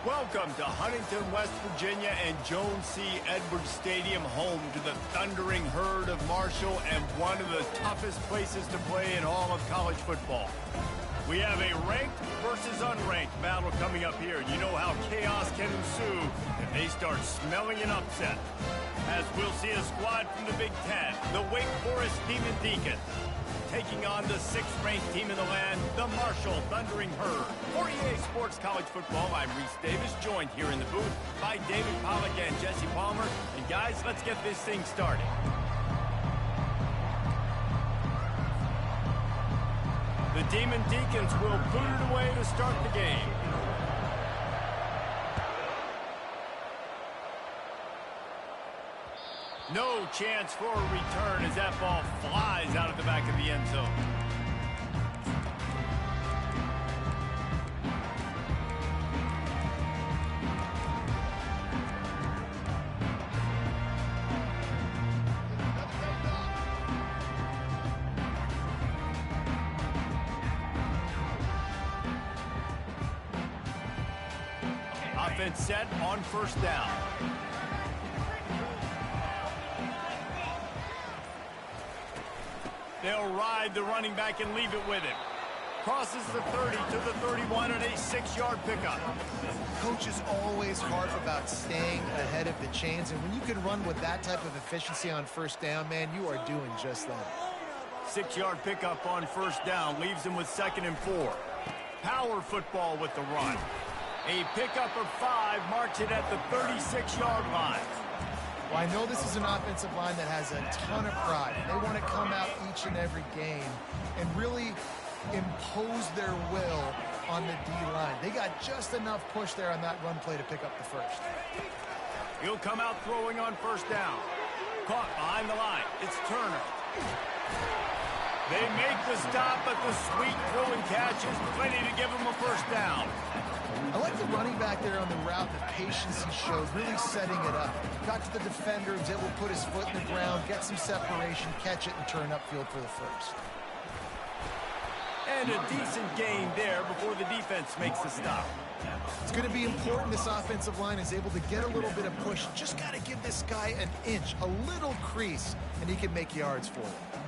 Welcome to Huntington, West Virginia and Jones C. Edwards Stadium, home to the thundering herd of Marshall and one of the toughest places to play in all of college football. We have a ranked versus unranked battle coming up here. You know how chaos can ensue if they start smelling an upset. As we'll see a squad from the Big Ten, the Wake Forest Demon Deacons, taking on the sixth-ranked team in the land, the Marshall Thundering Herd. For EA Sports College Football, I'm Reese Davis, joined here in the booth by David Pollack and Jesse Palmer. And guys, let's get this thing started. The Demon Deacons will put it away to start the game. No chance for a return as that ball flies out of the back of the end zone. Offense set on first down. They'll ride the running back and leave it with him. Crosses the 30 to the 31 and a 6-yard pickup. Coach is always hard about staying ahead of the chains, and when you can run with that type of efficiency on first down, man, you are doing just that. 6-yard pickup on first down leaves him with 2nd and 4. Power football with the run. A pickup of 5 marks it at the 36-yard line. Well, I know this is an offensive line that has a ton of pride. They want to come out each and every game and really impose their will on the D-line. They got just enough push there on that run play to pick up the first. He'll come out throwing on first down. Caught behind the line. It's Turner. They make the stop, but the sweet throwing catch is plenty to give him a first down. I like the running back there on the route, the patience he showed, really setting it up. Got to the defender, was able to put his foot in the ground, get some separation, catch it, and turn upfield for the first. And a decent gain there before the defense makes the stop. It's going to be important this offensive line is able to get a little bit of push. Just got to give this guy an inch, a little crease, and he can make yards for it.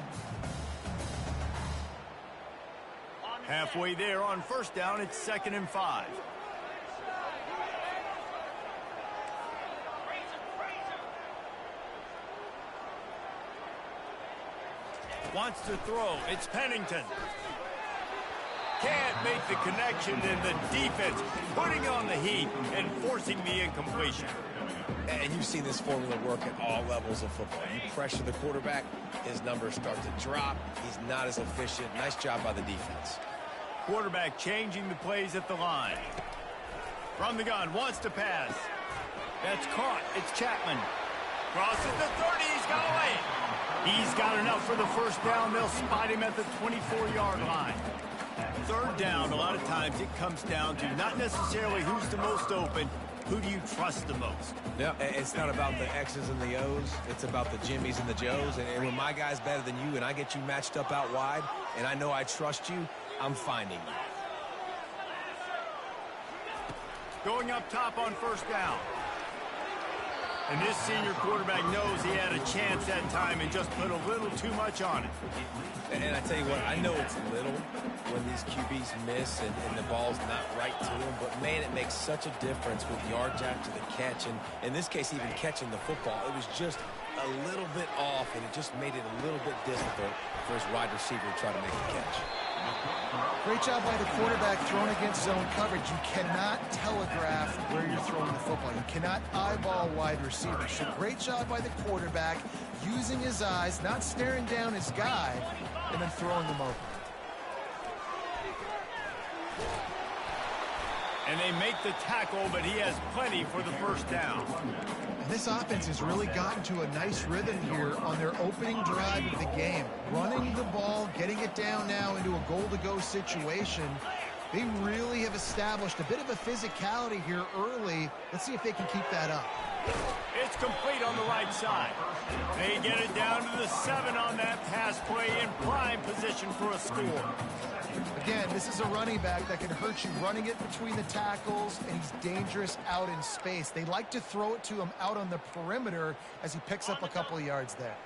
Halfway there on first down, it's 2nd and 5. Wants to throw. It's Pennington. Can't make the connection, and the defense putting on the heat and forcing the incompletion. And you've seen this formula work at all levels of football. You pressure the quarterback, his numbers start to drop. He's not as efficient. Nice job by the defense. Quarterback changing the plays at the line. From the gun, wants to pass. That's caught. It's Chapman. Crosses the 30. He's got away. He's got enough for the first down. They'll spot him at the 24-yard line. Third down, a lot of times it comes down to not necessarily who's the most open, who do you trust the most? Yeah, it's not about the X's and the O's. It's about the Jimmies and the Joes. And when my guy's better than you and I get you matched up out wide and I know I trust you, I'm finding you. Going up top on first down. And this senior quarterback knows he had a chance that time and just put a little too much on it. And I tell you what, I know it's little when these QBs miss and the ball's not right to them, but man, it makes such a difference with yards after the catch. And in this case, even catching the football, it was just a little bit off, and it just made it a little bit difficult for his wide receiver to try to make the catch. Great job by the quarterback throwing against zone coverage. You cannot telegraph where you're throwing the football. You cannot eyeball wide receivers. So great job by the quarterback using his eyes, not staring down his guy, and then throwing them open. And they make the tackle, but he has plenty for the first down. And this offense has really gotten to a nice rhythm here on their opening drive of the game. Running the ball, getting it down now into a goal-to-go situation. They really have established a bit of a physicality here early. Let's see if they can keep that up. It's complete on the right side. They get it down to the 7 on that pass play in prime position for a score. Again, this is a running back that can hurt you running it between the tackles, and he's dangerous out in space. They like to throw it to him out on the perimeter as he picks up a couple of yards there.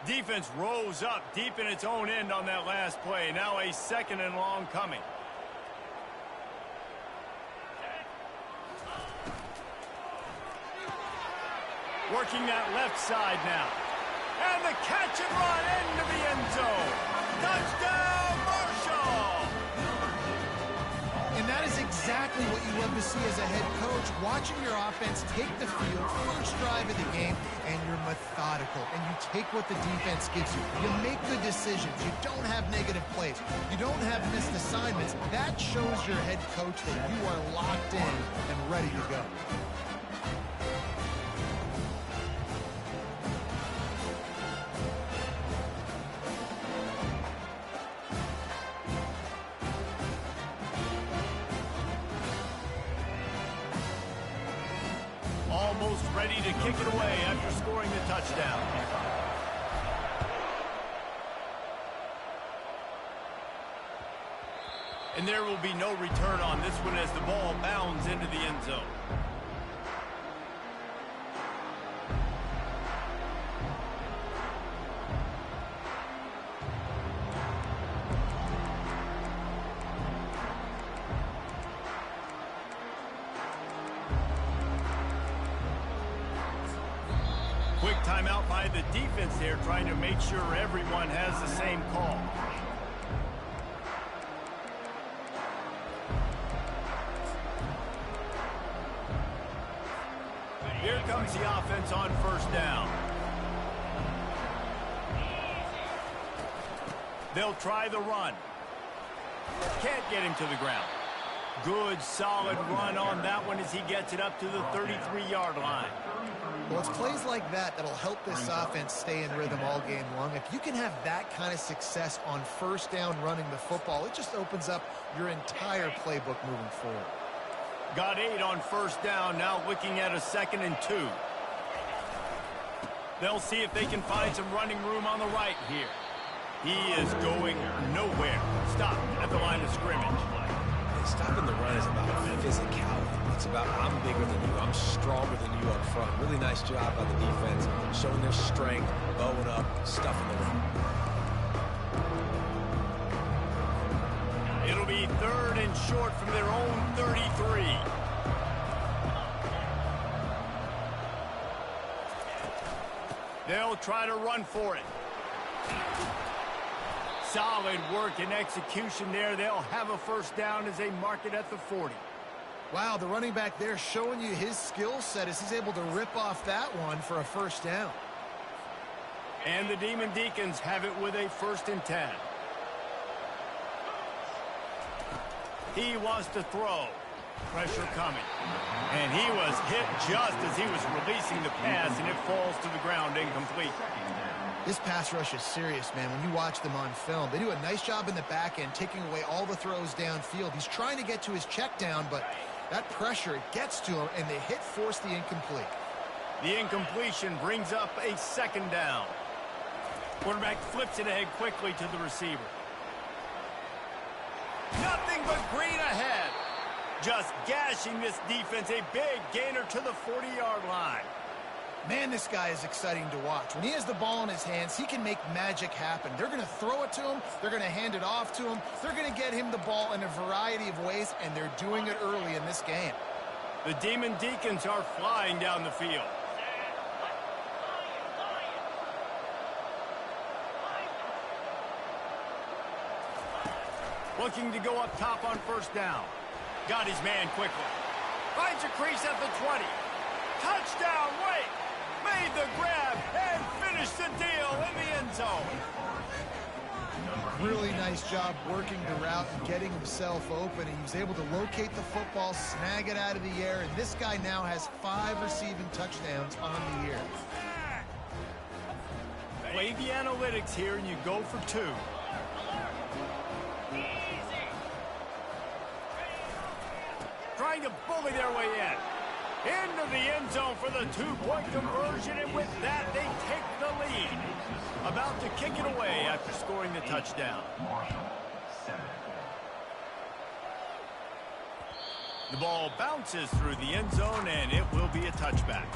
Defense rose up deep in its own end on that last play. Now a 2nd and long coming. Working that left side now. And the catch and run into the end zone. Touchdown, Marshall! And that is exactly what you love to see as a head coach, watching your offense take the field, first drive of the game, and you're methodical, and you take what the defense gives you. You make good decisions. You don't have negative plays. You don't have missed assignments. That shows your head coach that you are locked in and ready to go. Almost ready to kick it away after scoring the touchdown. And there will be no return on this one as the ball bounds into the end zone. Quick timeout by the defense there, trying to make sure everyone has the same call. Here comes the offense on first down. They'll try the run. Can't get him to the ground. Good, solid run on that one as he gets it up to the 33-yard line. Well, it's plays like that that'll help this offense stay in rhythm all game long. If you can have that kind of success on first down running the football, it just opens up your entire playbook moving forward. Got 8 on first down, now looking at a 2nd and 2. They'll see if they can find some running room on the right here. He is going nowhere. Stopped at the line of scrimmage. Stopping the run is about physicality. It's about I'm bigger than you. I'm stronger than you up front. Really nice job by the defense, showing their strength, bowing up, stuffing the run. It'll be 3rd and short from their own 33. They'll try to run for it. Solid work and execution there. They'll have a first down as they mark it at the 40. Wow, the running back there showing you his skill set as he's able to rip off that one for a first down. And the Demon Deacons have it with a 1st and 10. He wants to throw. Pressure coming. And he was hit just as he was releasing the pass, and it falls to the ground incomplete. This pass rush is serious, man. When you watch them on film, they do a nice job in the back end, taking away all the throws downfield. He's trying to get to his check down, but that pressure gets to him, and the hit forced the incomplete. The incompletion brings up a 2nd down. Quarterback flips it ahead quickly to the receiver. Nothing but green ahead. Just gashing this defense, a big gainer to the 40-yard line. Man, this guy is exciting to watch. When he has the ball in his hands, he can make magic happen. They're going to throw it to him. They're going to hand it off to him. They're going to get him the ball in a variety of ways, and they're doing it early in this game. The Demon Deacons are flying down the field. Looking to go up top on first down. Got his man quickly. Finds a crease at the 20. Touchdown, Wake! Made the grab and finished the deal in the end zone. Really nice job working the route and getting himself open. He was able to locate the football, snag it out of the air, and this guy now has 5 receiving touchdowns on the year. Play the analytics here, and you go for 2. Trying to bully their way in. Into the end zone for the 2-point conversion, and with that, they take the lead. About to kick it away after scoring the touchdown. The ball bounces through the end zone, and it will be a touchback.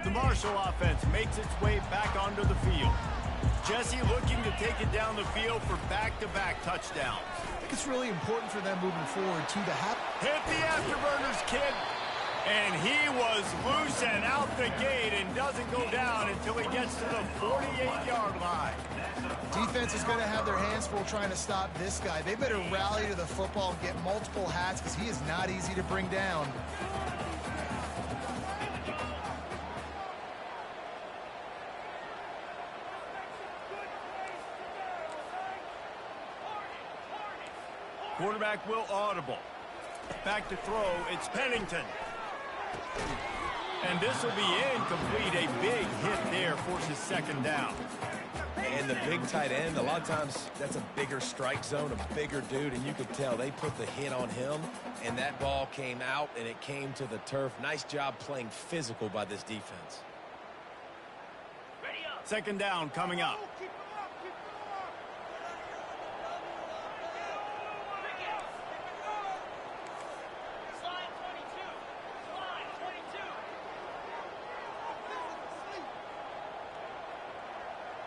The Marshall offense makes its way back onto the field. Jesse looking to take it down the field for back-to-back touchdowns. I think it's really important for them moving forward, too, to have... Hit the afterburners, kid. And he was loose and out the gate and doesn't go down until he gets to the 48-yard line. Defense is going to have their hands full trying to stop this guy. They better rally to the football and get multiple hats because he is not easy to bring down. Quarterback will audible. Back to throw, it's Pennington. And this will be incomplete. A big hit there forces second down. And the big tight end, a lot of times that's a bigger strike zone, a bigger dude, and you could tell they put the hit on him, and that ball came out, and it came to the turf. Nice job playing physical by this defense. Second down coming up.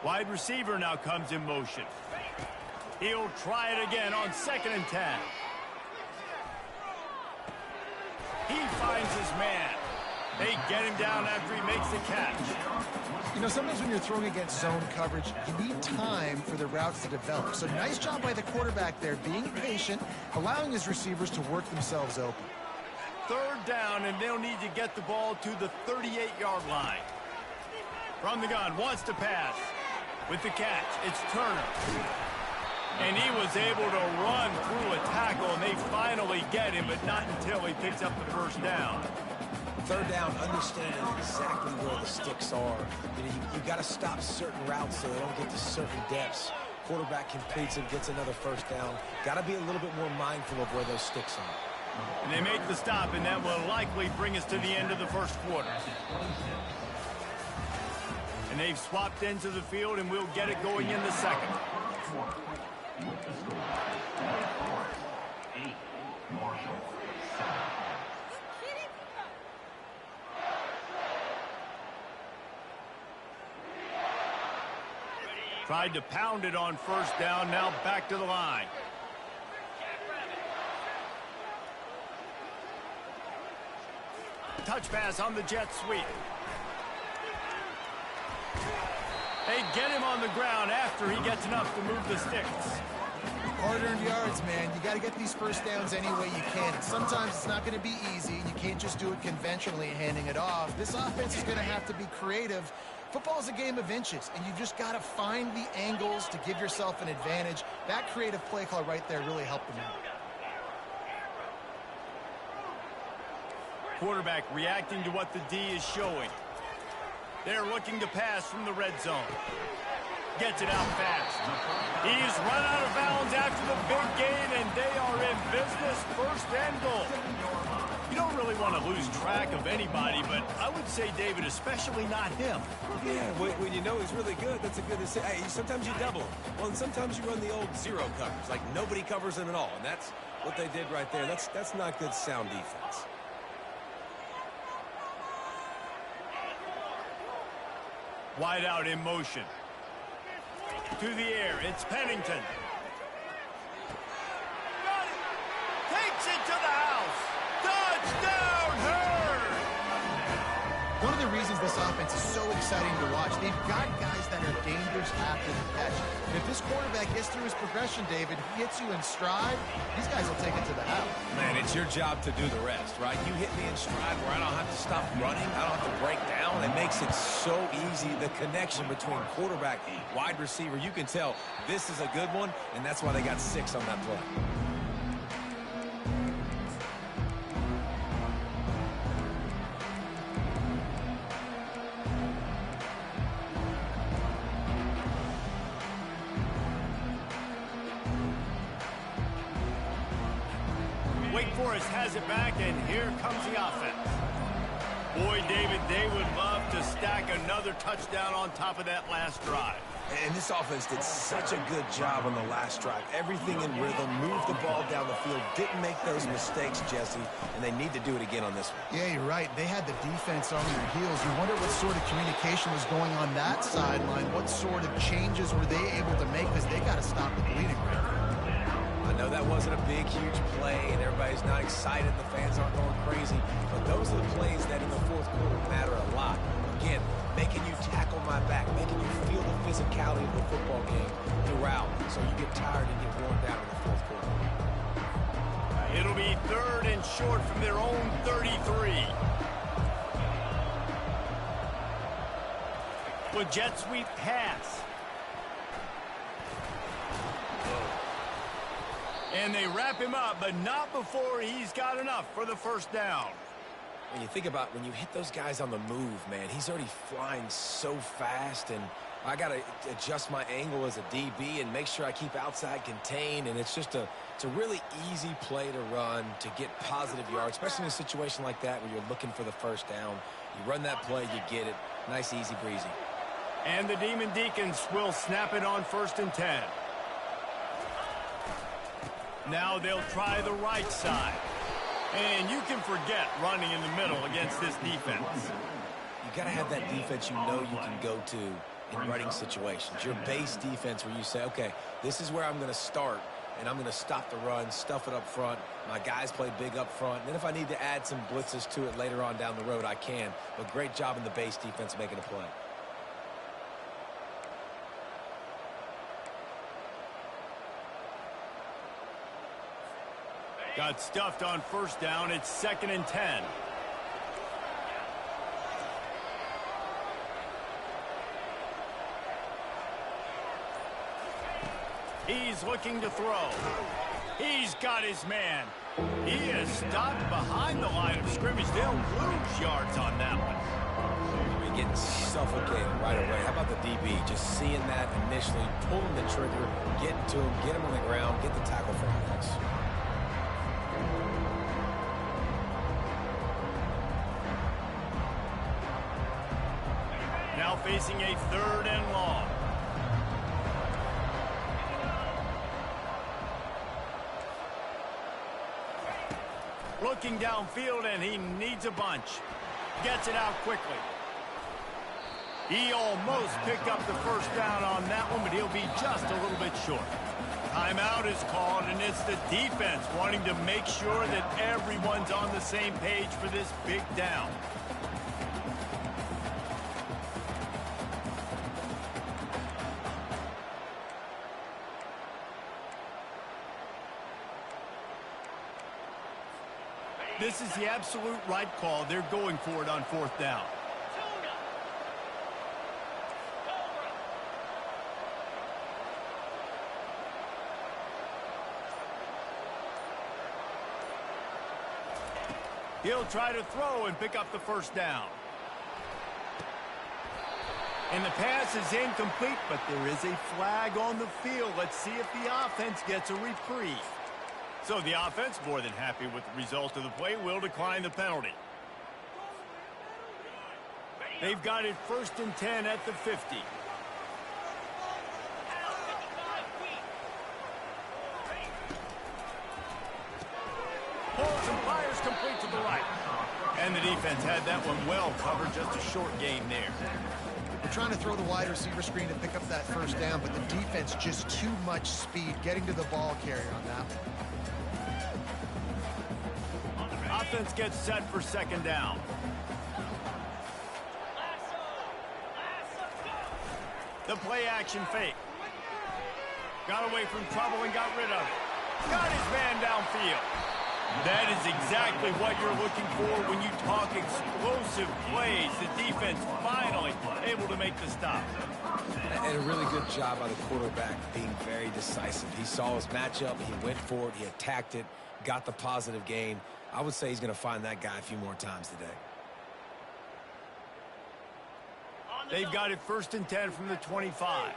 Wide receiver now comes in motion. He'll try it again on 2nd and 10. He finds his man. They get him down after he makes the catch. You know, sometimes when you're throwing against zone coverage, you need time for the routes to develop. So nice job by the quarterback there, being patient, allowing his receivers to work themselves open. Third down, and they'll need to get the ball to the 38-yard line. From the gun, wants to pass. With the catch, it's Turner. And he was able to run through a tackle, and they finally get him, but not until he picks up the first down. Third down, understand exactly where the sticks are. You got to stop certain routes so they don't get to certain depths. Quarterback completes it, gets another first down. Got to be a little bit more mindful of where those sticks are. And they make the stop, and that will likely bring us to the end of the first quarter. And they've swapped into the field, and we'll get it going in the second. Tried to pound it on first down, now back to the line. Touch pass on the jet sweep. They get him on the ground after he gets enough to move the sticks. Hard-earned yards, man. You got to get these first downs any way you can. Sometimes it's not going to be easy. You can't just do it conventionally handing it off. This offense is going to have to be creative. Football is a game of inches, and you just got to find the angles to give yourself an advantage. That creative play call right there really helped them out. Quarterback reacting to what the D is showing. They're looking to pass from the red zone. Gets it out fast. He's run out of bounds after the big gain, and they are in business. First and goal. You don't really want to lose track of anybody, but I would say, David, especially not him. Yeah, when you know he's really good, that's a good to say. Hey, sometimes you double him. Well, and sometimes you run the old zero coverage, like nobody covers him at all, and that's what they did right there. That's not good sound defense. Wide out in motion. To the air, it's Pennington. Takes it to the house. Touchdown, Herd! One of the reasons this offense is so exciting to watch, they've got guys that are dangerous after the catch. And if this quarterback gets through his progression, David, he hits you in stride, these guys will take it to the house. Man, it's your job to do the rest, right? You hit me in stride where I don't have to stop running. I don't have to break down. It makes it so easy. The connection between quarterback and wide receiver, you can tell this is a good one, and that's why they got 6 on that play. Wake Forest has it back, and here comes the offense. Boy, David, they would love to stack another touchdown on top of that last drive. And this offense did such a good job on the last drive. Everything in rhythm, moved the ball down the field, didn't make those mistakes, Jesse, and they need to do it again on this one. Yeah, you're right. They had the defense on their heels. You wonder what sort of communication was going on that sideline. What sort of changes were they able to make, because they got to stop the bleeding right. I know that wasn't a big, huge play, and everybody's not excited, the fans aren't going crazy, but those are the plays that in the fourth quarter matter a lot. Again, making you tackle my back, making you feel the physicality of the football game throughout, so you get tired and get worn down in the fourth quarter. It'll be 3rd and short from their own 33. With jet sweep pass. And they wrap him up, but not before he's got enough for the first down. When you think about when you hit those guys on the move, man, he's already flying so fast, and I got to adjust my angle as a DB and make sure I keep outside contained, and it's a really easy play to run to get positive yards, especially in a situation like that where you're looking for the first down. You run that play, you get it. Nice, easy breezy. And the Demon Deacons will snap it on 1st and 10. Now they'll try the right side. And you can forget running in the middle against this defense. You got to have that defense you know you can go to in running situations. Your base defense where you say, okay, this is where I'm going to start, and I'm going to stop the run, stuff it up front. My guys play big up front. And then if I need to add some blitzes to it later on down the road, I can. But great job in the base defense making a play. Got stuffed on 1st down. It's 2nd and 10. He's looking to throw. He's got his man. He is stopped behind the line of scrimmage. They'll lose yards on that one. You're getting suffocated right away. How about the DB? Just seeing that initially, pulling the trigger, getting to him, get him on the ground, get the tackle for him next. Now facing a 3rd and long. Looking downfield, and he needs a bunch. Gets it out quickly. He almost picked up the first down on that one, but he'll be just a little bit short. Timeout is called, and it's the defense wanting to make sure that everyone's on the same page for this big down. This is the absolute right call. They're going for it on 4th down. He'll try to throw and pick up the first down. And the pass is incomplete, but there is a flag on the field. Let's see if the offense gets a reprieve. So the offense, more than happy with the result of the play, will decline the penalty. They've got it 1st and 10 at the 50. Pulls and fires complete to the right. And the defense had that one well covered, just a short gain there. We're trying to throw the wide receiver screen to pick up that first down, but the defense just too much speed getting to the ball carrier on that one. Offense gets set for 2nd down. The play action fake. Got away from trouble and got rid of it. Got his man downfield. That is exactly what you're looking for when you talk explosive plays. The defense finally able to make the stop. And a really good job by the quarterback being very decisive. He saw his matchup, he went for it, he attacked it, got the positive gain. I would say he's going to find that guy a few more times today. They've got it 1st and 10 from the 25.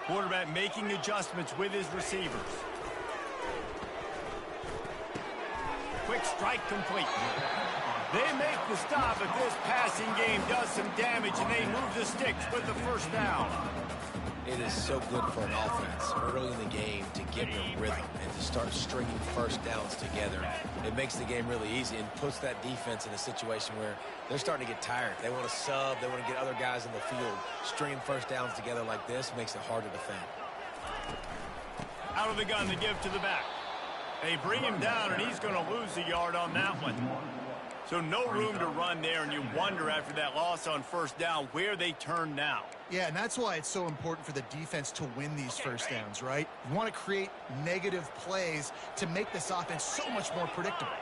Quarterback making adjustments with his receivers. Quick strike complete. They make the stop, but this passing game does some damage, and they move the sticks with the first down. It is so good for an offense early in the game to get in a rhythm and to start stringing first downs together. It makes the game really easy and puts that defense in a situation where they're starting to get tired. They want to sub. They want to get other guys in the field. Stringing first downs together like this makes it hard to defend. Out of the gun to give to the back. They bring him down, and he's going to lose a yard on that one. So no room to run there, and you wonder after that loss on first down where they turn now. Yeah, and that's why it's so important for the defense to win these first downs, right? You want to create negative plays to make this offense so much more predictable.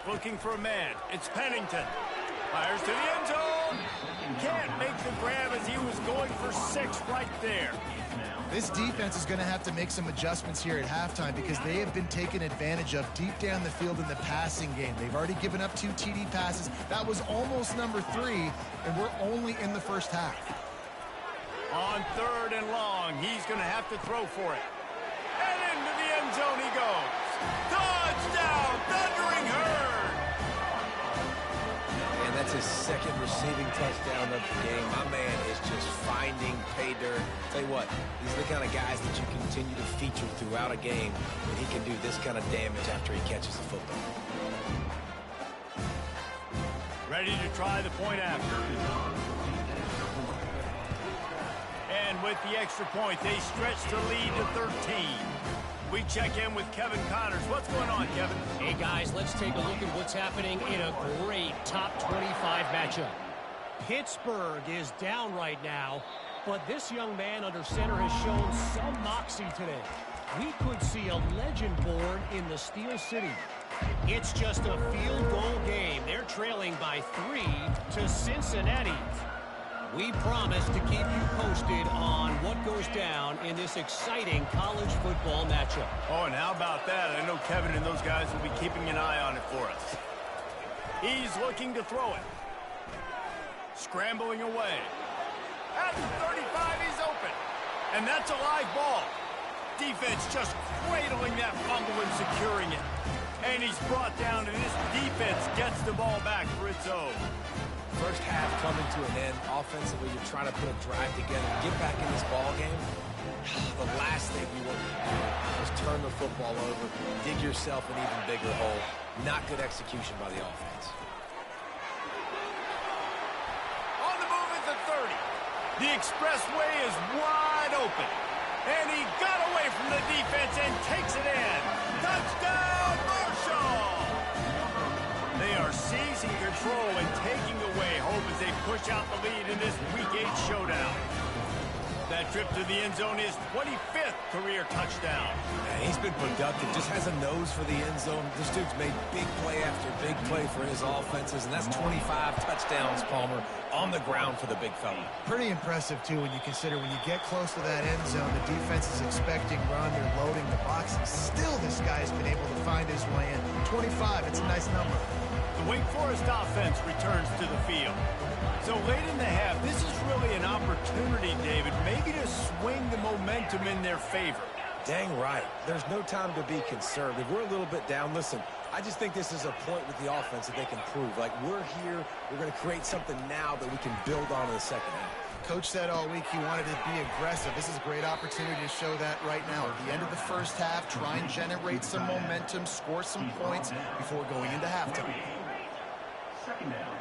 Looking for a man. It's Pennington. Fires to the end zone. Can't make the grab as he was going for 6 right there. This defense is going to have to make some adjustments here at halftime because they have been taken advantage of deep down the field in the passing game. They've already given up 2 TD passes. That was almost number 3, and we're only in the first half. On 3rd and long, he's going to have to throw for it. And into the end zone he goes. Touchdown, Thundering Herd! And that's his 2nd receiving touchdown of the game. My man is just finding pay dirt. Tell you what, these are the kind of guys that you continue to feature throughout a game when he can do this kind of damage after he catches the football. Ready to try the point after. And with the extra point, they stretch the lead to 13. We check in with Kevin Connors. What's going on, Kevin? Hey, guys, let's take a look at what's happening in a great top 25 matchup. Pittsburgh is down right now, but this young man under center has shown some moxie today. We could see a legend born in the Steel City. It's just a field goal game. They're trailing by 3 to Cincinnati. We promise to keep you posted on what goes down in this exciting college football matchup. Oh, and how about that? I know Kevin and those guys will be keeping an eye on it for us. He's looking to throw it. Scrambling away. At the 35, he's open. And that's a live ball. Defense just cradling that fumble and securing it. And he's brought down, and this defense gets the ball back for its own. First half coming to an end. Offensively, you're trying to put a drive together, get back in this ball game. The last thing you want to do is turn the football over, dig yourself an even bigger hole. Not good execution by the offense. On the move at the 30. The expressway is wide open. And he got away from the defense and takes it in. Touchdown, Marshall! They are seizing control and taking away hope as they push out the lead in this Week 8 showdown. That trip to the end zone is 25th career touchdown. Man, he's been productive, just has a nose for the end zone. This dude's made big play after big play for his offenses, and that's 25 touchdowns, Palmer, on the ground for the big fella. Pretty impressive, too, when you consider when you get close to that end zone, the defense is expecting run, they're loading the box. Still, this guy's been able to find his way in. 25, it's a nice number. The Wake Forest offense returns to the field. So late in the half, this is really an opportunity, David, maybe to swing the momentum in their favor. Dang right. There's no time to be conservative. We're a little bit down. Listen, I just think this is a point with the offense that they can prove. Like, we're here, we're going to create something now that we can build on in the second half. Coach said all week he wanted to be aggressive. This is a great opportunity to show that right now. At the end of the first half, try and generate some momentum, score some points before going into halftime. Second down.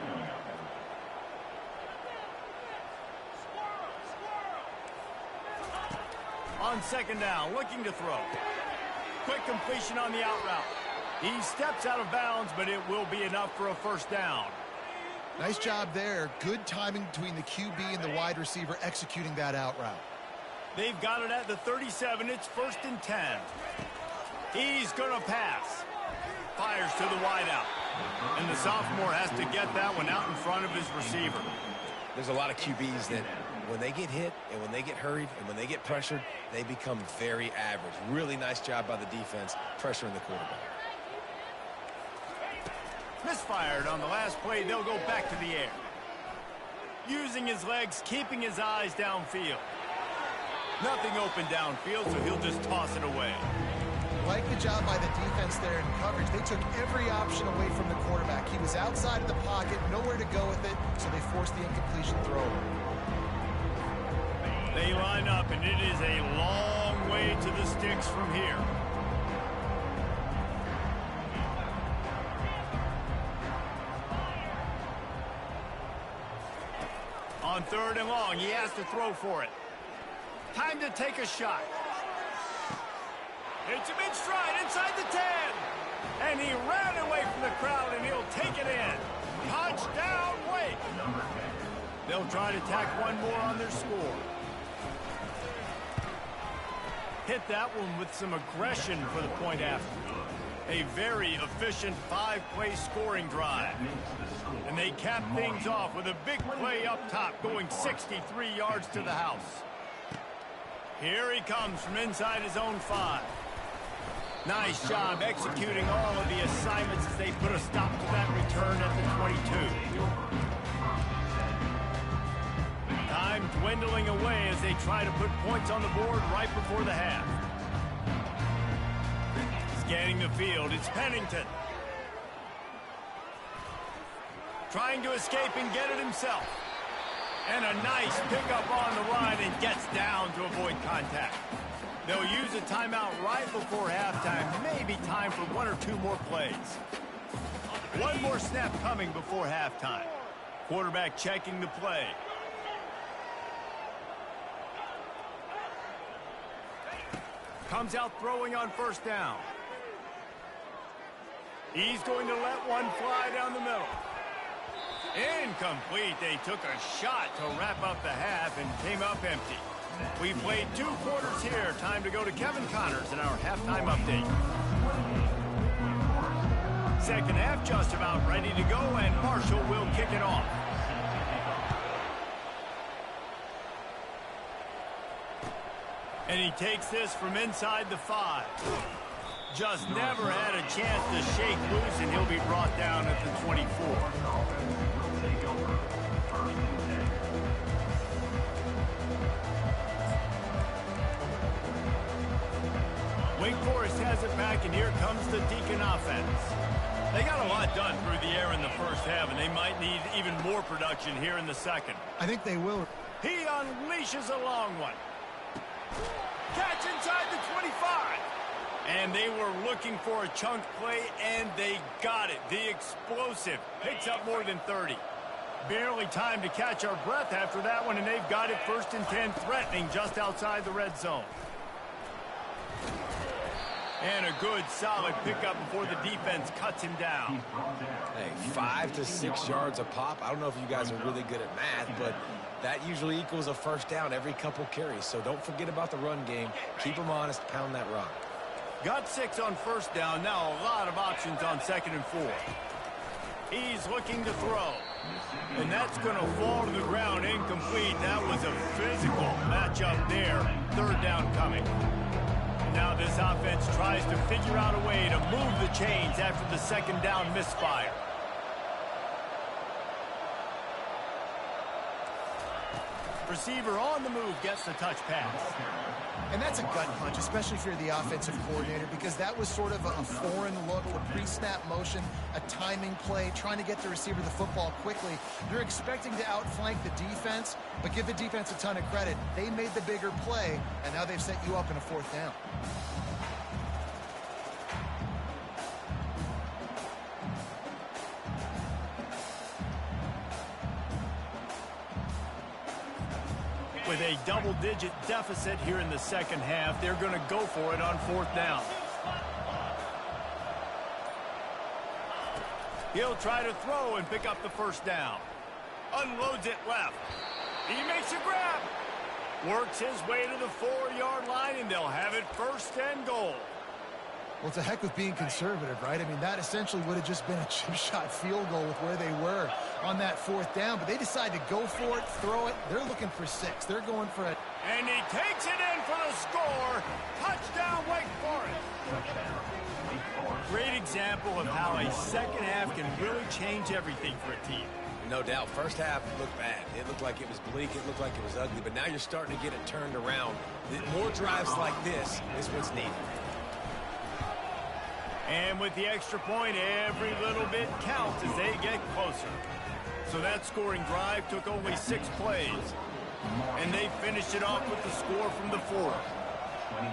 On second down, looking to throw. Quick completion on the out route. He steps out of bounds, but it will be enough for a first down. Nice job there. Good timing between the QB and the wide receiver executing that out route. They've got it at the 37. It's 1st and 10. He's going to pass. Fires to the wideout. And the sophomore has to get that one out in front of his receiver. There's a lot of QBs that when they get hit and when they get hurried and when they get pressured, they become very average. Really nice job by the defense pressuring the quarterback. Misfired on the last play. They'll go back to the air. using his legs, keeping his eyes downfield. Nothing open downfield, so he'll just toss it away. Like the job by the defense there in coverage. They took every option away from the quarterback. He was outside of the pocket, nowhere to go with it, so they forced the incompletion throw. They line up, and it is a long way to the sticks from here. On 3rd and long, he has to throw for it. Time to take a shot. Hits him in stride inside the 10. And he ran away from the crowd, and he'll take it in. Touchdown, Wake. They'll try to tack one more on their score. Hit that one with some aggression for the point after. A very efficient 5-play scoring drive. And they cap things off with a big play up top, going 63 yards to the house. Here he comes from inside his own 5. Nice job executing all of the assignments as they put a stop to that return at the 22. Time dwindling away as they try to put points on the board right before the half. Scanning the field, it's Pennington. Trying to escape and get it himself. And a nice pickup on the line and gets down to avoid contact. They'll use a timeout right before halftime. Maybe time for 1 or 2 more plays. One more snap coming before halftime. Quarterback checking the play. Comes out throwing on 1st down. He's going to let one fly down the middle. Incomplete. They took a shot to wrap up the half and came up empty. We've played 2 quarters here. Time to go to Kevin Connors in our halftime update. Second half just about ready to go, and Marshall will kick it off. And he takes this from inside the 5. Just never had a chance to shake loose, and he'll be brought down at the 24. Wake Forest has it back, and here comes the Deacon offense. They got a lot done through the air in the first half, and they might need even more production here in the second. I think they will. He unleashes a long one. Catch inside the 25. And they were looking for a chunk play, and they got it. The explosive picks up more than 30. Barely time to catch our breath after that one, and they've got it 1st and 10, threatening just outside the red zone. And a good, solid pickup before the defense cuts him down. Hey, 5 to 6 yards a pop. I don't know if you guys are really good at math, but that usually equals a 1st down every couple carries. So don't forget about the run game. Keep them honest, pound that rock. Got 6 on 1st down. Now a lot of options on 2nd and 4. He's looking to throw. And that's going to fall to the ground incomplete. That was a physical matchup there. 3rd down coming. Now this offense tries to figure out a way to move the chains after the 2nd down misfire. Receiver on the move gets the touch pass. And that's a gut punch, especially if you're the offensive coordinator, because that was sort of a foreign look, the pre-snap motion, a timing play, trying to get the receiver the football quickly. You're expecting to outflank the defense, but give the defense a ton of credit. They made the bigger play, and now they've set you up in a 4th down. With a double-digit deficit here in the 2nd half, they're going to go for it on 4th down. He'll try to throw and pick up the 1st down. Unloads it left. He makes a grab. Works his way to the 4-yard line, and they'll have it 1st and goal. Well, it's a heck of being conservative, right? I mean, that essentially would have just been a chip shot field goal with where they were on that 4th down. But they decide to go for it, throw it. They're looking for 6. They're going for it. And he takes it in for the score. Touchdown, Wake Forest. great example of how a second half can really change everything for a team. No doubt. First half looked bad. It looked like it was bleak. It looked like it was ugly. But now you're starting to get it turned around. More drives like this is what's needed. And with the extra point, every little bit counts as they get closer. So that scoring drive took only 6 plays. And they finished it off with the score from the 4. 22.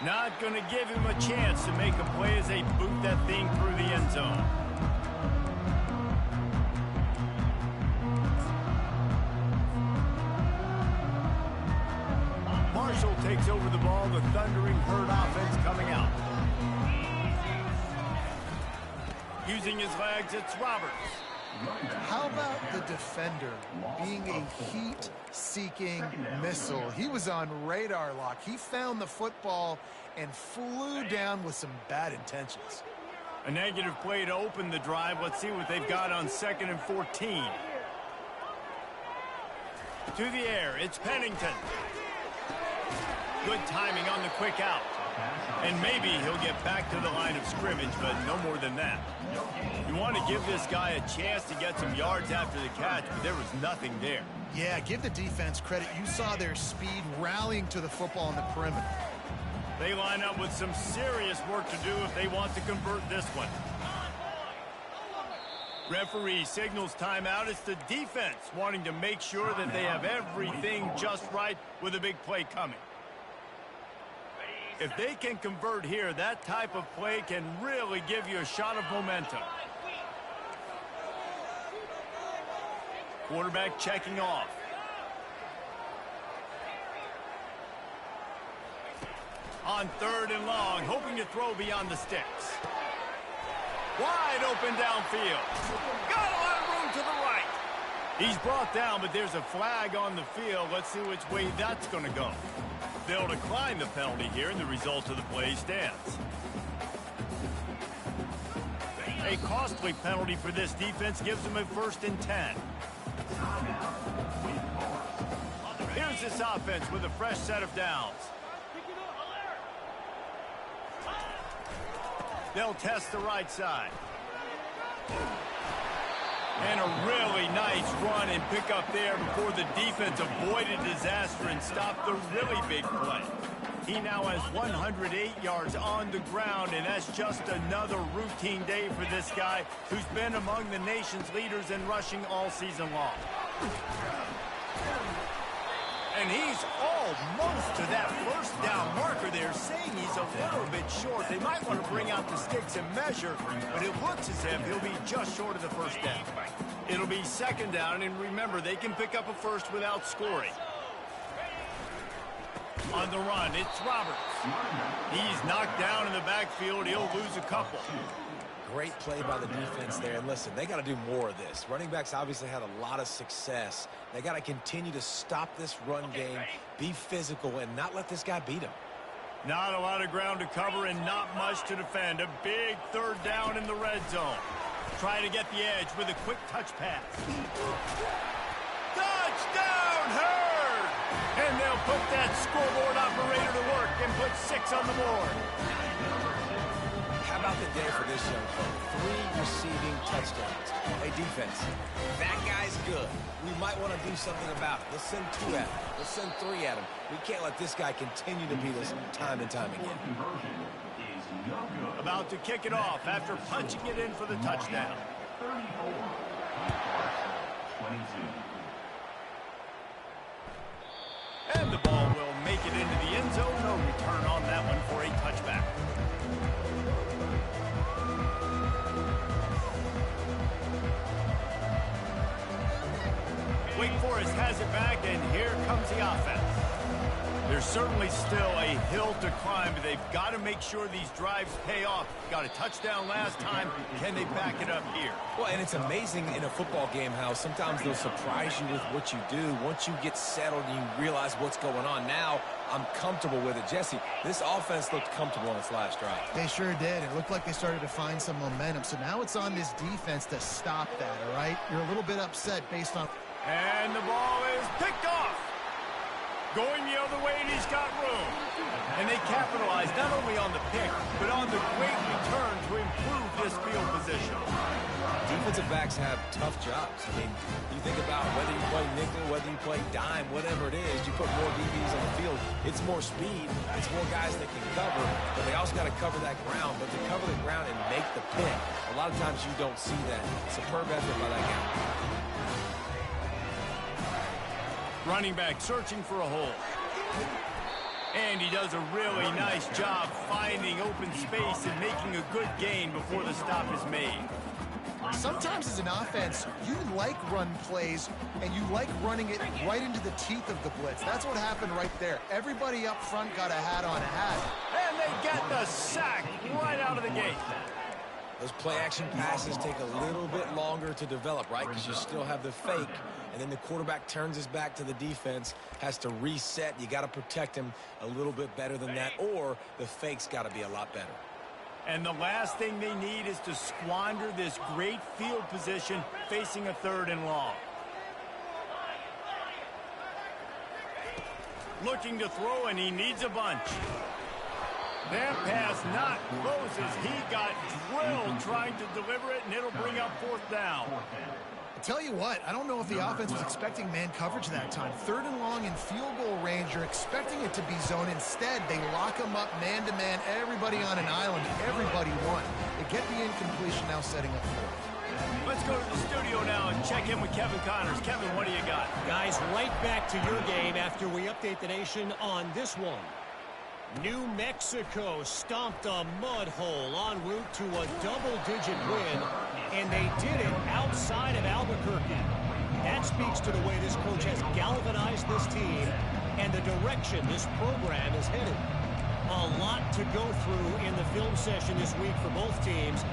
Not going to give him a chance to make a play as they boot that thing through the end zone. Marshall takes over the ball. The Thundering Herd offense coming out. Using his legs, it's Roberts. How about the defender being a heat-seeking missile? He was on radar lock. He found the football and flew down with some bad intentions. A negative play to open the drive. Let's see what they've got on 2nd and 14. To the air, it's Pennington. Good timing on the quick out. And maybe he'll get back to the line of scrimmage, but no more than that. You want to give this guy a chance to get some yards after the catch, but there was nothing there. Yeah, give the defense credit. You saw their speed rallying to the football on the perimeter. They line up with some serious work to do if they want to convert this one. Referee signals timeout. It's the defense wanting to make sure that they have everything just right with a big play coming. If they can convert here, that type of play can really give you a shot of momentum. Quarterback checking off. On 3rd and long, hoping to throw beyond the sticks. Wide open downfield. Got a lot of room to the right. He's brought down, but there's a flag on the field. Let's see which way that's going to go. They'll decline the penalty here, and the result of the play stands. A costly penalty for this defense gives them a 1st and 10. Here's this offense with a fresh set of downs. They'll test the right side. And a really nice run and pick up there before the defense avoided disaster and stopped the really big play. He now has 108 yards on the ground, and that's just another routine day for this guy who's been among the nation's leaders in rushing all season long. And he's almost to that 1st down marker there, saying he's a little bit short. They might want to bring out the sticks and measure, but it looks as if he'll be just short of the 1st down. It'll be 2nd down, and remember, they can pick up a 1st without scoring. On the run, it's Roberts. He's knocked down in the backfield. He'll lose a couple. Great play by the defense there. And listen, they got to do more of this. Running backs obviously had a lot of success. They got to continue to stop this run game, be physical, and not let this guy beat him. Not a lot of ground to cover and not much to defend. A big 3rd down in the red zone. Trying to get the edge with a quick touch pass. Touchdown, Herd! And they'll put that scoreboard operator to work and put 6 on the board. How about the day for this young fella? 3 receiving touchdowns. Hey, defense, that guy's good. We might want to do something about it. Let's send 2 at him. Let's send 3 at him. We can't let this guy continue to beat us time and time again. About to kick it off after punching it in for the touchdown. 22. And the ball will make it into the end zone. No return on that one for a touchback. Wake Forest has it back, and here comes the offense. There's certainly still a hill to climb, but they've got to make sure these drives pay off. Got a touchdown last time. Can they back it up here? Well, and it's amazing in a football game how sometimes they'll surprise you with what you do. Once you get settled and you realize what's going on, now I'm comfortable with it. Jesse, this offense looked comfortable on its last drive. They sure did. It looked like they started to find some momentum. So now it's on this defense to stop that, all right? You're a little bit upset based on... And the ball is picked off. Going the other way, and he's got room. And they capitalize not only on the pick, but on the great return to improve this field position. Defensive backs have tough jobs. I mean, you think about whether you play nickel, whether you play dime, whatever it is, you put more DBs on the field, it's more speed, it's more guys that can cover, but they also got to cover that ground. But to cover the ground and make the pick, a lot of times you don't see that. Superb effort by that guy. Running back searching for a hole. And he does a really nice job finding open space and making a good gain before the stop is made. Sometimes as an offense, you like run plays, and you like running it right into the teeth of the blitz. That's what happened right there. Everybody up front got a hat on a hat. And they get the sack right out of the gate. Those play-action passes take a little bit longer to develop, right? Because you still have the fake, and then the quarterback turns his back to the defense, has to reset. You got to protect him a little bit better than that, or the fake's got to be a lot better. And the last thing they need is to squander this great field position facing a 3rd and long. Looking to throw, and he needs a bunch. That pass not close as he got drilled trying to deliver it, and it'll bring up 4th down. Tell you what, I don't know if the offense was expecting man coverage that time. 3rd and long in field goal range, you're expecting it to be zone. Instead, they lock them up man-to-man, everybody on an island, everybody won. They get the incompletion, now setting up 4th. Let's go to the studio now and check in with Kevin Connors. Kevin, what do you got? Guys, right back to your game after we update the nation on this one. New Mexico stomped a mud hole en route to a double-digit win, and they did it outside of Albuquerque. That speaks to the way this coach has galvanized this team and the direction this program is headed. A lot to go through in the film session this week for both teams,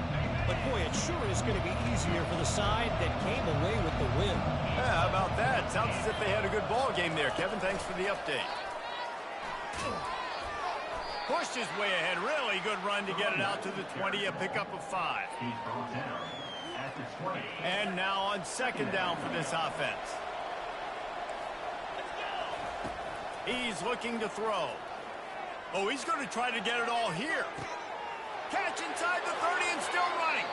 but boy, it sure is going to be easier for the side that came away with the win. Yeah, how about that? Sounds as if they had a good ball game there. Kevin, thanks for the update. Pushed his way ahead. Really good run to get it out to the 20, a pickup of 5. And now on 2nd down for this offense. He's looking to throw. Oh, he's going to try to get it all here. Catch inside the 30 and still running.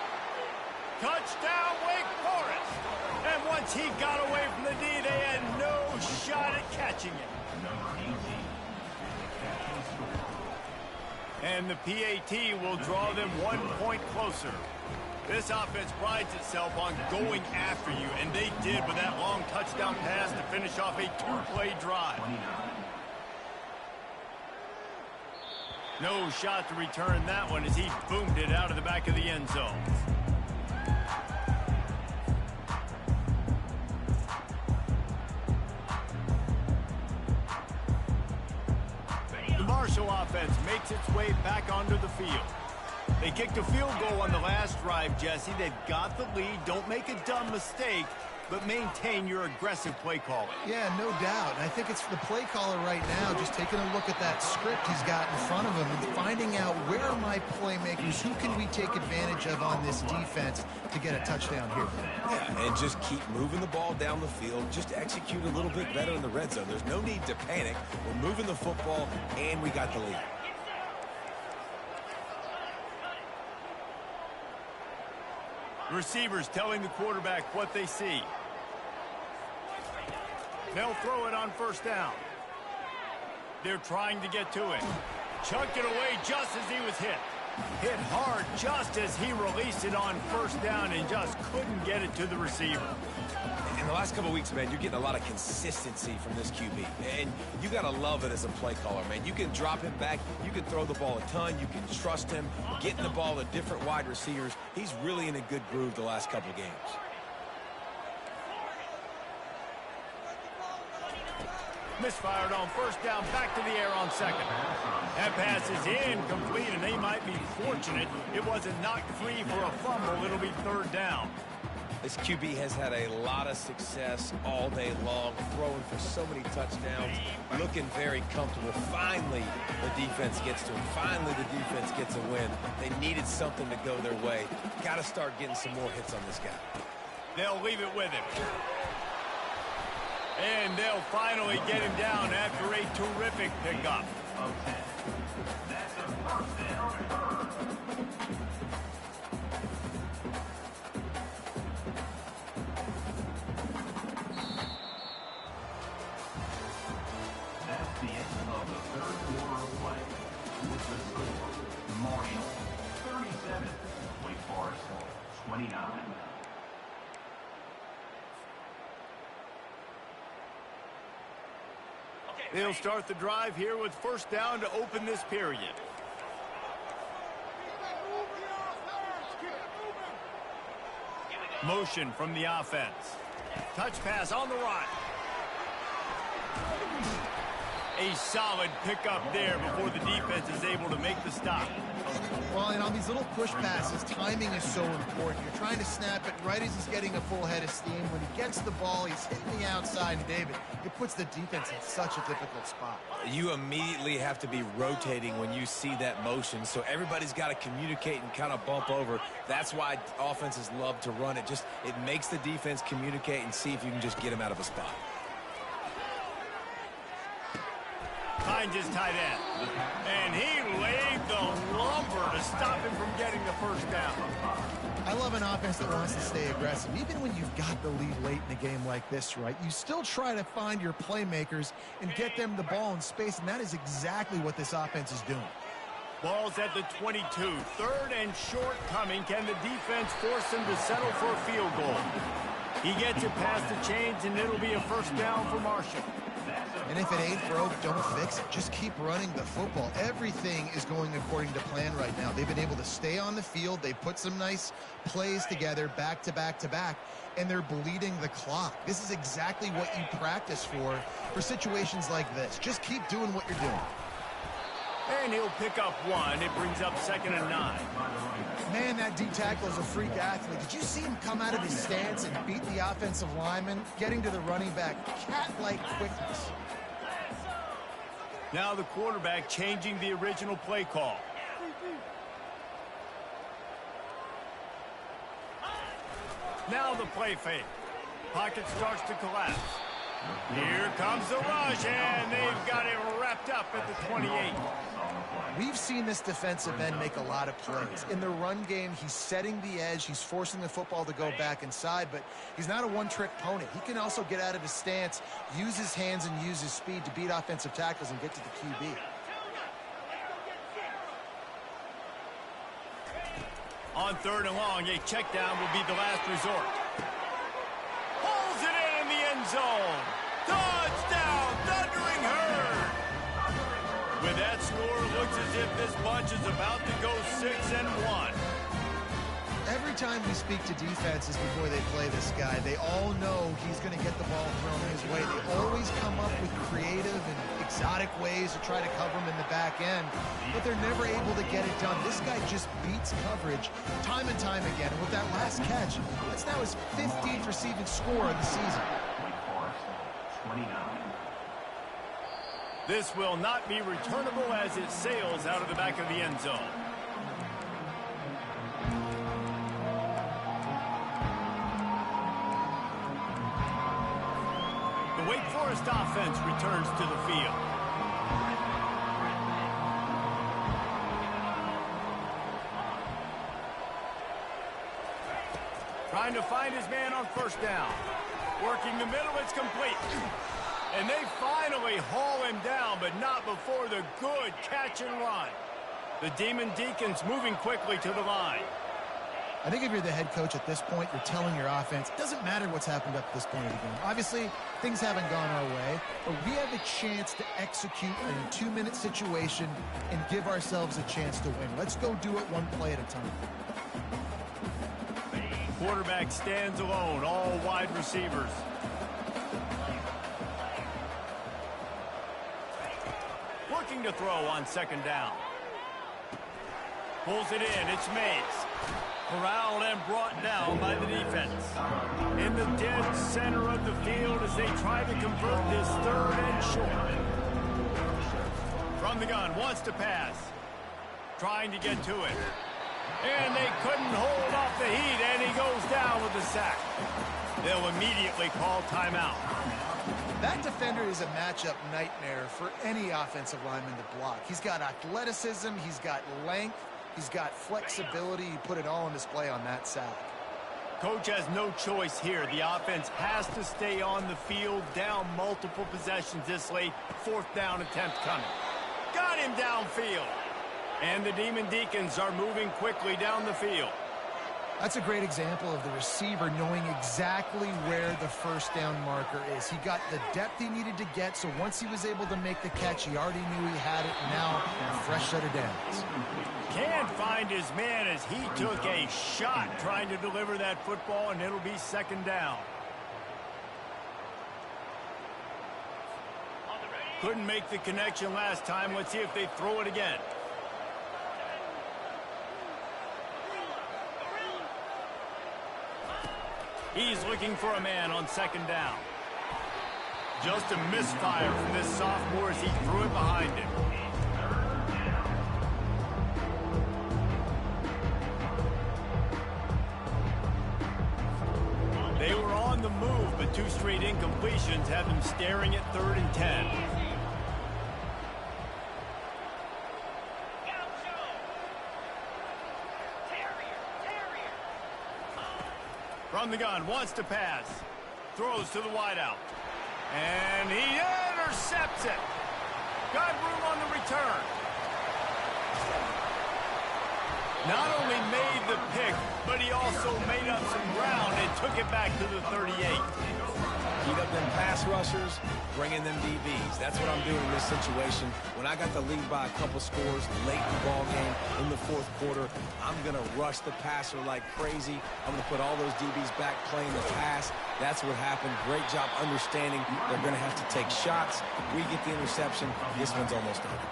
Touchdown, Wake Forest. And once he got away from the D, they had no shot at catching it. And the PAT will draw them 1 point closer. This offense prides itself on going after you, and they did with that long touchdown pass to finish off a 2-play drive. No shot to return that one as he boomed it out of the back of the end zone. Marshall offense makes its way back onto the field. They kicked a field goal on the last drive, Jesse. They've got the lead. Don't make a dumb mistake, but maintain your aggressive play calling. Yeah, no doubt. And I think it's the play caller right now just taking a look at that script he's got in front of him and finding out where are my playmakers, who can we take advantage of on this defense to get a touchdown here. Yeah, and just keep moving the ball down the field. Just execute a little bit better in the red zone. There's no need to panic. We're moving the football, and we got the lead. Receivers telling the quarterback what they see. They'll throw it on 1st down. They're trying to get to it. Chucked it away just as he was hit. Hit hard just as he released it on 1st down and just couldn't get it to the receiver. In the last couple of weeks, man, you're getting a lot of consistency from this QB. And you got to love it as a play caller, man. You can drop him back. You can throw the ball a ton. You can trust him, getting the ball to different wide receivers. He's really in a good groove the last couple of games. Misfired on 1st down, back to the air on 2nd. That pass is incomplete, and they might be fortunate it wasn't knocked free for a fumble. It'll be 3rd down. This QB has had a lot of success all day long, throwing for so many touchdowns, looking very comfortable. Finally, the defense gets to him. Finally, the defense gets a win. They needed something to go their way. Got to start getting some more hits on this guy. They'll leave it with him. And they'll finally get him down after a terrific pickup. Of 10. That's a first down. That's the end of the third quarter of play. With the score, Marshall 37, Wake Forest 29. They'll start the drive here with first down to open this period. Motion from the offense. Touch pass on the right. A solid pickup there before the defense is able to make the stop. Well, and on these little push passes, timing is so important. You're trying to snap it right as he's getting a full head of steam. When he gets the ball, he's hitting the outside, and David, it puts the defense in such a difficult spot. You immediately have to be rotating when you see that motion, so everybody's got to communicate and kind of bump over. That's why offenses love to run it. It makes the defense communicate and see if you can just get him out of a spot. Finds his tight end. And he laid the lumber to stop him from getting the first down. I love an offense that wants to stay aggressive. Even when you've got the lead late in a game like this, right, you still try to find your playmakers and get them the ball in space, and that is exactly what this offense is doing. Ball's at the 22. Third and short coming. Can the defense force him to settle for a field goal? He gets it past the chains, and it'll be a first down for Marshall. And if it ain't broke, don't fix it. Just keep running the football. Everything is going according to plan right now. They've been able to stay on the field. They put some nice plays together back to back to back, and they're bleeding the clock. This is exactly what you practice for situations like this. Just keep doing what you're doing. And he'll pick up one. It brings up 2nd and 9. Man, that D tackle is a freak athlete. Did you see him come out of his stance and beat the offensive lineman, getting to the running back? Cat-like quickness. Now the quarterback changing the original play call. Now the play fake. Pocket starts to collapse. Here comes the rush, and they've got it wrapped up at the 28. We've seen this defensive end make a lot of plays. In the run game, he's setting the edge. He's forcing the football to go back inside, but he's not a one-trick pony. He can also get out of his stance, use his hands, and use his speed to beat offensive tackles and get to the QB. On 3rd and long, a check down will be the last resort. Pulls it in the end zone. Touchdown, Thundering Herd. With that score, it looks as if this bunch is about to go 6-1. Every time we speak to defenses before they play this guy, they all know he's going to get the ball thrown his way. They always come up with creative and exotic ways to try to cover him in the back end, but they're never able to get it done. This guy just beats coverage time and time again. And with that last catch, that's now his 15th receiving score of the season. 29. This will not be returnable as it sails out of the back of the end zone. The Wake Forest offense returns to the field. Trying to find his man on first down. Working the middle, it's complete. And they finally haul him down, but not before the good catch and run. The Demon Deacons moving quickly to the line. I think if you're the head coach at this point, you're telling your offense, it doesn't matter what's happened up to this point of the game. Obviously, things haven't gone our way, but we have a chance to execute in a 2-minute situation and give ourselves a chance to win. Let's go do it one play at a time. Quarterback stands alone, all wide receivers. Looking to throw on 2nd down. Pulls it in, it's Mays. Corralled and brought down by the defense. In the dead center of the field as they try to convert this 3rd and short. From the gun, wants to pass. Trying to get to it. And they couldn't hold off the heat, and he goes down with the sack. They'll immediately call timeout. That defender is a matchup nightmare for any offensive lineman to block. He's got athleticism, he's got length, he's got flexibility. He put it all on display on that sack. Coach has no choice here. The offense has to stay on the field, down multiple possessions this late. 4th down attempt coming. Got him downfield. And the Demon Deacons are moving quickly down the field. That's a great example of the receiver knowing exactly where the first down marker is. He got the depth he needed to get, so once he was able to make the catch, he already knew he had it. Now, a fresh set of downs. Can't find his man as he took a shot trying to deliver that football, and it'll be 2nd down. Couldn't make the connection last time. Let's see if they throw it again. He's looking for a man on 2nd down. Just a misfire from this sophomore as he threw it behind him. They were on the move, but 2 straight incompletions have them staring at 3rd and 10. From the gun, wants to pass. Throws to the wideout. And he intercepts it. Got room on the return. Not only made the pick, but he also made up some ground and took it back to the 38. Heat up them pass rushers, bringing them DBs. That's what I'm doing in this situation. When I got the lead by a couple scores late in the ball game in the 4th quarter, I'm going to rush the passer like crazy. I'm going to put all those DBs back playing the pass. That's what happened. Great job understanding they're going to have to take shots. We get the interception. This one's almost over.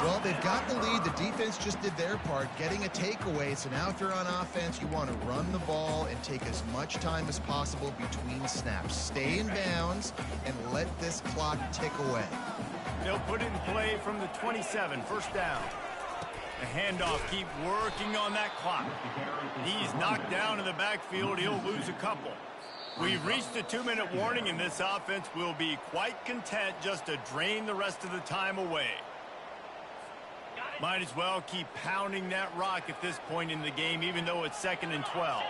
Well, they've got the lead. The defense just did their part, getting a takeaway. So now if you're on offense, you want to run the ball and take as much time as possible between snaps. Stay in bounds and let this clock tick away. They'll put it in play from the 27, 1st down. The handoff, keep working on that clock. He's knocked down in the backfield. He'll lose a couple. We've reached a 2-minute warning, and this offense will be quite content just to drain the rest of the time away. Might as well keep pounding that rock at this point in the game, even though it's 2nd and 12.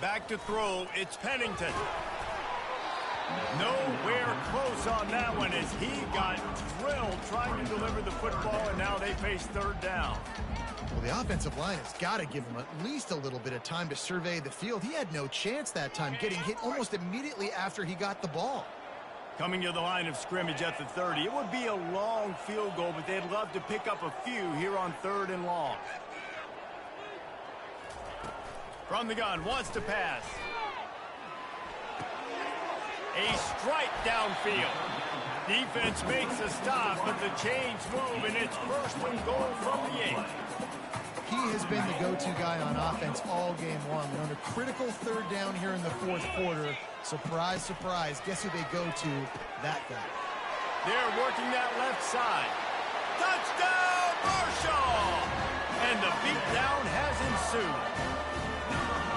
Back to throw, it's Pennington. Nowhere close on that one as he got drilled trying to deliver the football, and now they face 3rd down. Well, the offensive line has got to give him at least a little bit of time to survey the field. He had no chance that time, getting hit almost immediately after he got the ball. Coming to the line of scrimmage at the 30. It would be a long field goal, but they'd love to pick up a few here on 3rd and long. From the gun, wants to pass. A strike downfield. Defense makes a stop, but the chains move, and it's 1st and goal from the 8. He has been the go-to guy on offense all game long. And on a critical 3rd down here in the 4th quarter, surprise, surprise, guess who they go to? That guy. They're working that left side. Touchdown, Marshall! And the beatdown has ensued.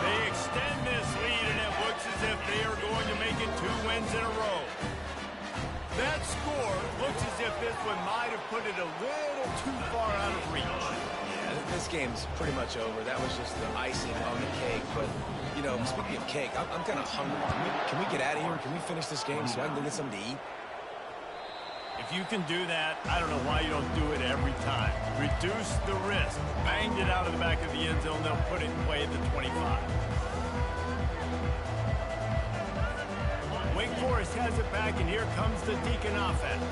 They extend this lead, and it looks as if they are going to make it 2 wins in a row. That score looks as if this one might have put it a little too far out of reach. I think this game's pretty much over. That was just the icing on the cake. But, you know, speaking of cake, I'm kind of hungry. Can we get out of here? Can we finish this game so I can go get something to eat? If you can do that, I don't know why you don't do it every time. Reduce the risk. Banged it out of the back of the end zone. They'll put it in play at the 25. Wake Forest has it back, and here comes the Deacon offense.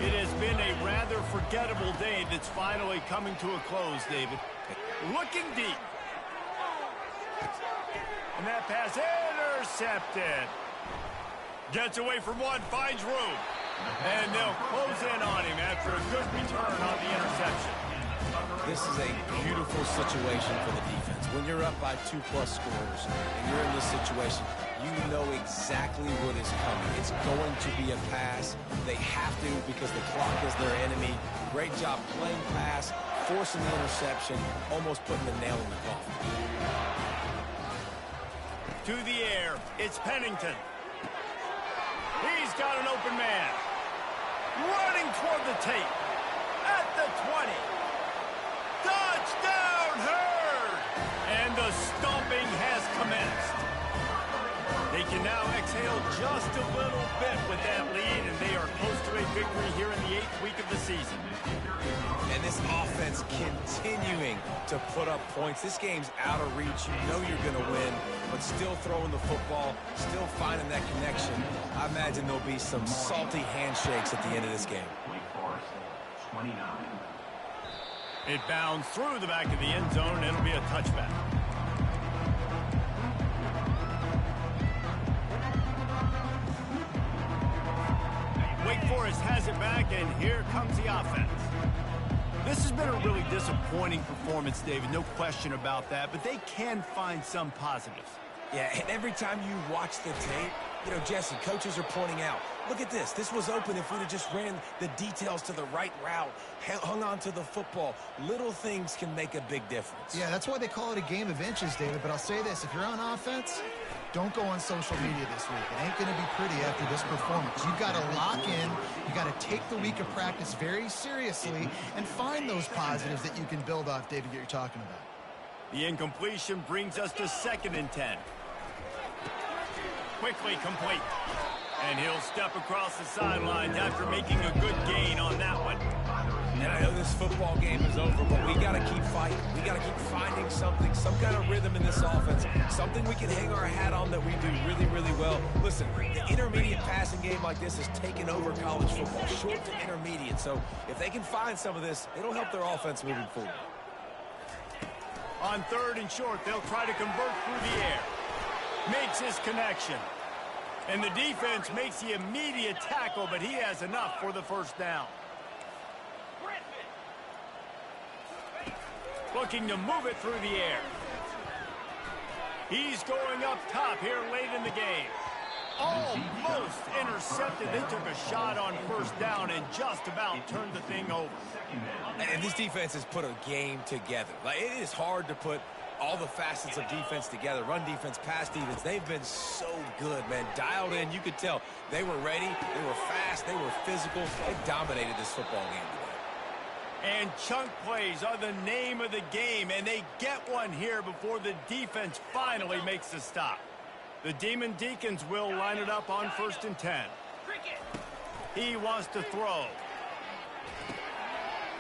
It has been a rather forgettable day that's finally coming to a close, David. Looking deep. And that pass intercepted. Gets away from one, finds room. And they'll close in on him after a good return on the interception. This is a beautiful situation for the defense. When you're up by 2+ scores and you're in this situation, you know exactly what is coming. It's going to be a pass. They have to because the clock is their enemy. Great job playing pass, forcing the interception, almost putting the nail in the coffin. To the air, it's Pennington. He's got an open man. Running toward the tape. At the 20. Touchdown, Herd! And the stomping has commenced. They can now exhale just a little bit with that lead, and they are close to a victory here in the 8th week of the season. And this offense continuing to put up points. This game's out of reach. You know you're going to win, but still throwing the football, still finding that connection. I imagine there'll be some salty handshakes at the end of this game. 29. It bounds through the back of the end zone, and it'll be a touchback. Wake Forest has it back, and here comes the offense. This has been a really disappointing performance, David, no question about that, but they can find some positives. Yeah, and every time you watch the tape, you know, Jesse, coaches are pointing out, look at this. This was open if we'd have just ran the details to the right route, hung on to the football. Little things can make a big difference. Yeah, that's why they call it a game of inches, David. But I'll say this, if you're on offense, don't go on social media this week. It ain't going to be pretty after this performance. You've got to lock in. You got to take the week of practice very seriously and find those positives that you can build off, David, that you're talking about. The incompletion brings us to 2nd and 10. Quickly complete. And he'll step across the sidelines after making a good gain on that one. And I know this football game is over, but we got to keep fighting. We got to keep finding something, some kind of rhythm in this offense, something we can hang our hat on that we do really, really well. Listen, the intermediate passing game like this has taken over college football, short to intermediate. So if they can find some of this, it'll help their offense moving forward. On 3rd and short, they'll try to convert through the air. Makes his connection. And the defense makes the immediate tackle, but he has enough for the first down. Looking to move it through the air. He's going up top here late in the game. Almost intercepted. They took a shot on 1st down and just about turned the thing over. And this defense has put a game together. Like, it is hard to put all the facets of defense together. Run defense, pass defense. They've been so good, man. Dialed in. You could tell they were ready. They were fast. They were physical. They dominated this football game today. And chunk plays are the name of the game, and they get one here before the defense finally makes the stop. The Demon Deacons will line it up on 1st and 10. He wants to throw.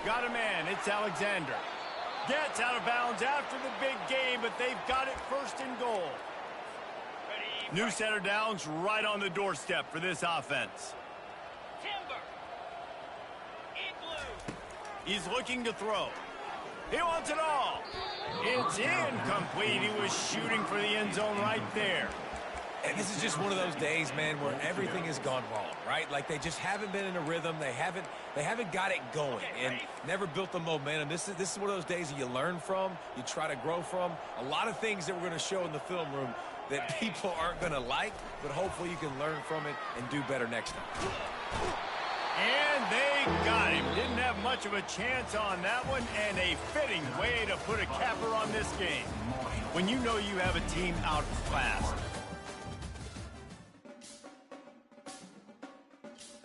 Got a man. It's Alexander. Gets out of bounds after the big game, but they've got it 1st and goal. New center downs right on the doorstep for this offense. He's looking to throw. He wants it all. It's incomplete. He was shooting for the end zone right there. And this is just one of those days, man, where everything has gone wrong, right? Like they just haven't been in a rhythm. They haven't got it going and never built the momentum. This is one of those days that you learn from, you try to grow from. A lot of things that we're going to show in the film room that people aren't going to like, but hopefully you can learn from it and do better next time. And they got him. Didn't have much of a chance on that one, and a fitting way to put a capper on this game. When you know you have a team out class,